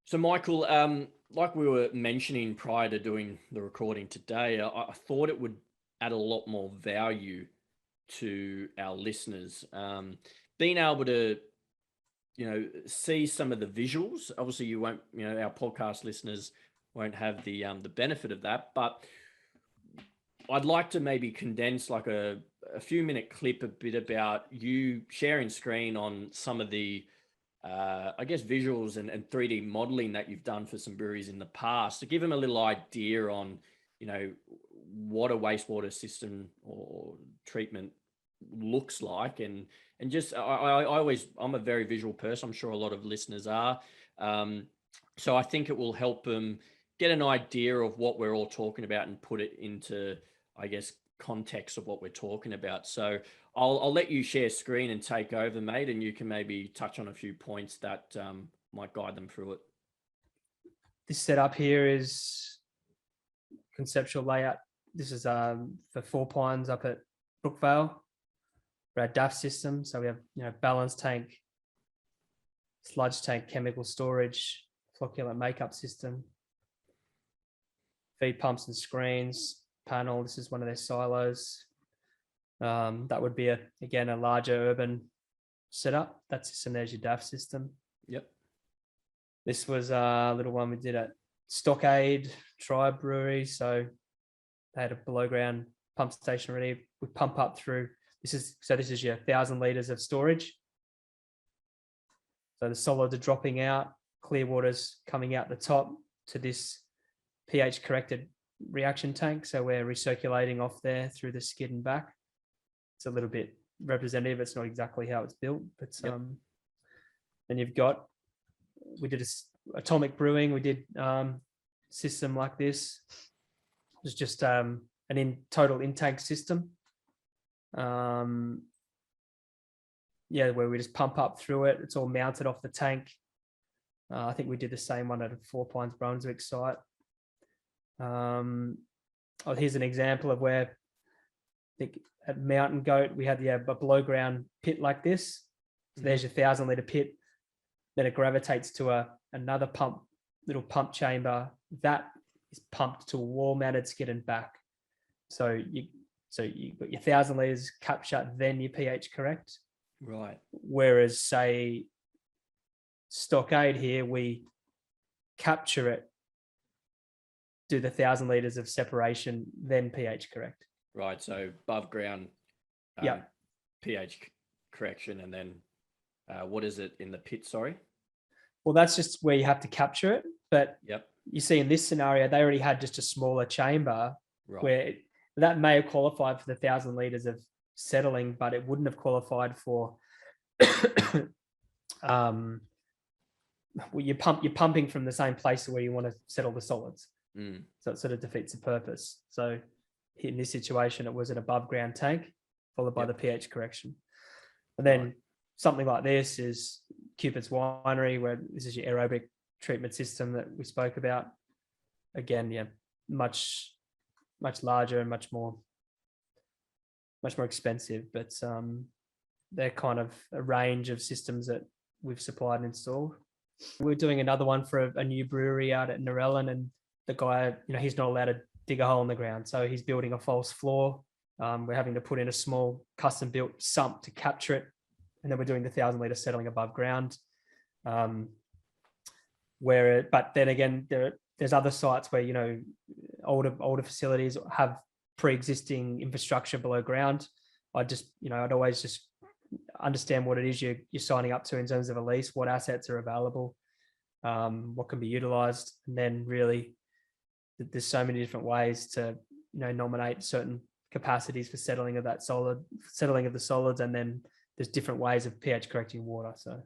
So, Michael, like we were mentioning prior to doing the recording today, I thought it would add a lot more value to our listeners. Being able to, see some of the visuals. Obviously, you won't, our podcast listeners won't have the benefit of that, but I'd like to maybe condense like a few minute clip a bit about you sharing screen on some of the I guess visuals and 3D modeling that you've done for some breweries in the past to give them a little idea on, what a wastewater system or treatment looks like. And just, I'm a very visual person. I'm sure a lot of listeners are. So I think it will help them get an idea of what we're all talking about and put it into, I guess, context of what we're talking about. So I'll let you share screen and take over, mate, and you can maybe touch on a few points that might guide them through it. This setup here is conceptual layout. This is for Four Pines up at Brookvale for our DAF system. So we have balance tank, sludge tank, chemical storage, flocculent makeup system, feed pumps and screens, panel. This is one of their silos. That would be a larger urban setup. That system there's your DAF system. Yep. This was a little one we did at Stockade Tribe Brewery. So they had a below ground pump station ready. We pump up through. This is your 1,000 liters of storage. So the solids are dropping out, clear water's coming out the top to this pH corrected reaction tank. So we're recirculating off there through the skid and back. It's a little bit representative. It's not exactly how it's built, but yep. Then we did atomic brewing. We did system like this. It was just total in-tank system. Where we just pump up through it. It's all mounted off the tank. I think we did the same one at a Four Pines Brunswick site. Here's an example of where I think at Mountain Goat we had a below ground pit like this. So there's your 1,000 liter pit. Then it gravitates to another little pump chamber that is pumped to a wall mounted skid and back. So you got your 1,000 liters capture, then your pH correct. Right. Whereas say Stockade here, we capture it, do the 1,000 liters of separation, then pH correct. Right. So above ground pH correction, and then what is it in the pit? Sorry. Well, that's just where you have to capture it. But yep. You see in this scenario, they already had just a smaller chamber right. where that may have qualified for the 1,000 liters of settling, but it wouldn't have qualified for you're pumping from the same place where you want to settle the solids. So it sort of defeats the purpose. So in this situation, it was an above ground tank followed by the pH correction. And then something like this is Cupid's Winery, where this is your aerobic treatment system that we spoke about. Again, much larger and much more expensive, but they're kind of a range of systems that we've supplied and installed. We're doing another one for a new brewery out at Narellan, and the guy, he's not allowed to dig a hole in the ground, so he's building a false floor. We're having to put in a small custom built sump to capture it, and then we're doing the 1,000 liter settling above ground. But then again, there's other sites where older facilities have pre-existing infrastructure below ground. I'd always just understand what it is you're signing up to in terms of a lease, what assets are available, what can be utilized, and then really there's so many different ways to nominate certain capacities for settling of the solids, and then there's different ways of pH correcting water. So